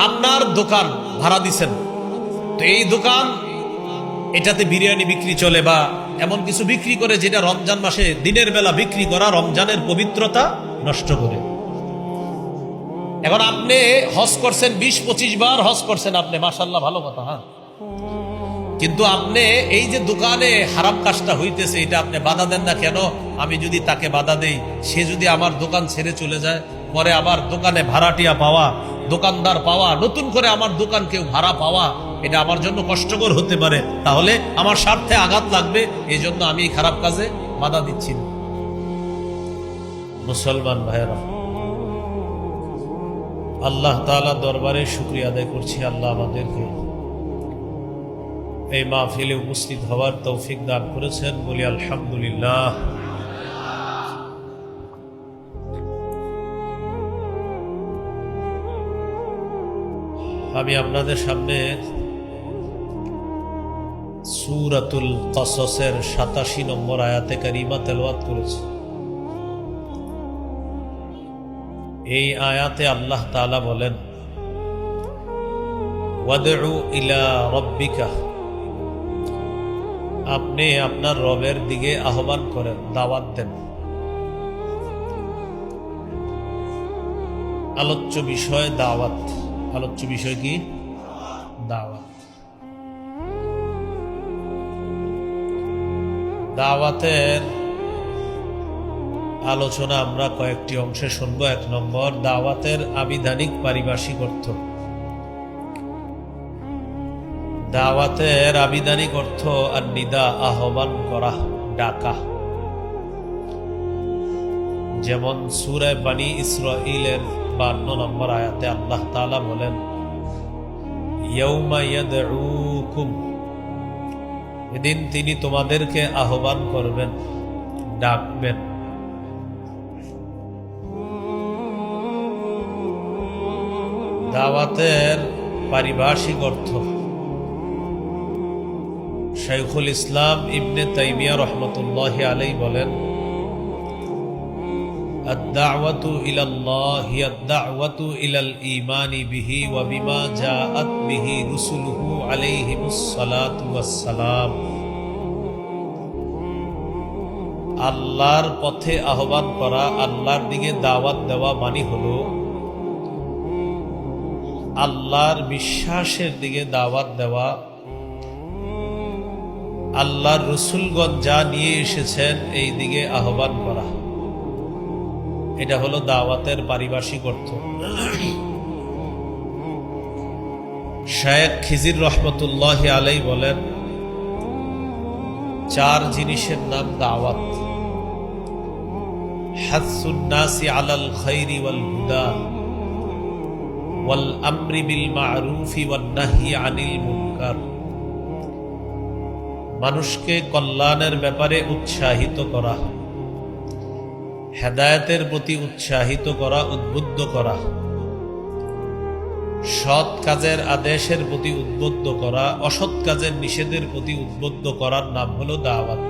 আপনার দোকান ভাড়া দিছেন, তো এই দোকান এটাতে বিরিয়ানি বিক্রি চলে বা এমন কিছু বিক্রি করে যেটা রমজান মাসে দিনের বেলা বিক্রি করা রমজানের পবিত্রতা নষ্ট করে। এখন আপনি হজ করছেন 20-25 বার হজ করছেন আপনি, মাশাআল্লাহ, ভালো কথা। হ্যাঁ, কিন্তু আপনি এই যে দোকানে হারাম কাজটা হইতেছে এটা আপনি বাধা দেন না কেন? আমি যদি তাকে বাধা দেই, সে যদি আমার দোকান ছেড়ে চলে যায়, পরে আবার দোকানে ভাড়াটিয়া পাওয়া, দোকানদার পাওয়া, নতুন করে আমার দোকান কেউ ভাড়া পাওয়া, এটা আমার জন্য কষ্টকর হতে পারে, তাহলে আমার স্বার্থে আঘাত লাগবে, এই জন্য আমি এই খারাপ কাজে বাধা দিচ্ছি না। মুসলমান ভাইয়েরা, আল্লাহ তাআলা দরবারে শুকরিয়া আদায় করছি, আল্লাহ আমাদেরকে এই মাহফিলে উপস্থিত হওয়ার তৌফিক দান করেছেন, বলি আলহামদুলিল্লাহ। আমি আপনাদের সামনে সূরাতুল কসসের 87 নম্বর আয়াতে কারিমা তেলাওয়াত করেছি। এই আয়াতে আল্লাহ তাআলা বলেন, ওয়াদউ ইলা রাব্বিকা, আপনি আপনার রবের দিকে আহ্বান করেন, দাওয়াত দেন। আলোচ্য বিষয় দাওয়াত। আলোচ্য বিষয় কি? দাওয়াত। দাওয়াতের আলোচনা আমরা কয়েকটি অংশে শুনব। 1 নম্বর, দাওয়াতের আবিধানিক পারিভাষিক অর্থ। দাওয়াতের আবিধানিক অর্থ আর নিদা, আহ্বান করা, ডাকা। যেমন সূরা বনী ইসরাঈলের 52 নম্বর আয়াতে আল্লাহ তাআলা বলেন, ইয়াউমা ইয়াদউকুম, এদিন তিনি তোমাদেরকে আহ্বান করবেন, ডাকবেন। দাওয়াতের পারিভাষিক অর্থ শাইখুল ইসলাম ইবনে তাইমিয়া রাহমাতুল্লাহি আলাইহি বলেন, আদ-দাওয়াতু ইলাল্লাহ হিয়া আদ-দাওয়াতু ইলাল ঈমানি বিহি ওয়া বিমা জাআত বিহি রুসুলুহু আলাইহিমুস সালাতু ওয়াস সালাম। আল্লাহর পথে আহ্বান করা, আল্লাহর দিকে দাওয়াত দেওয়া মানে হলো আল্লাহর বিশ্বাসের দিকে দাওয়াত দেওয়া, আল্লাহর রসুলগণ যা নিয়ে এসেছেন এই দিকে আহ্বান করা। এটা হলো দাওয়াতের পারিভাষিক অর্থ। শায়েখ খিজির রহমতুল্লাহি আলাইহি বলেন, 4 জিনিসের নাম দাওয়াত। হাসসুন নাসি আলাল খাইরি ওয়াল হুদা ওয়াল আমরি বিল মা'রুফি ওয়ান নাহyi আনিল মুনকার। মানুষকে কল্যাণের ব্যাপারে উৎসাহিত করা, হেদায়েতের প্রতি উৎসাহিত করা, উদ্বুদ্ধ করা, সৎ কাজের আদেশের প্রতি উদ্বুদ্ধ করা, অসৎ কাজের নিষেধের প্রতি উদ্বুদ্ধ করার নাম হলো দাওয়াত।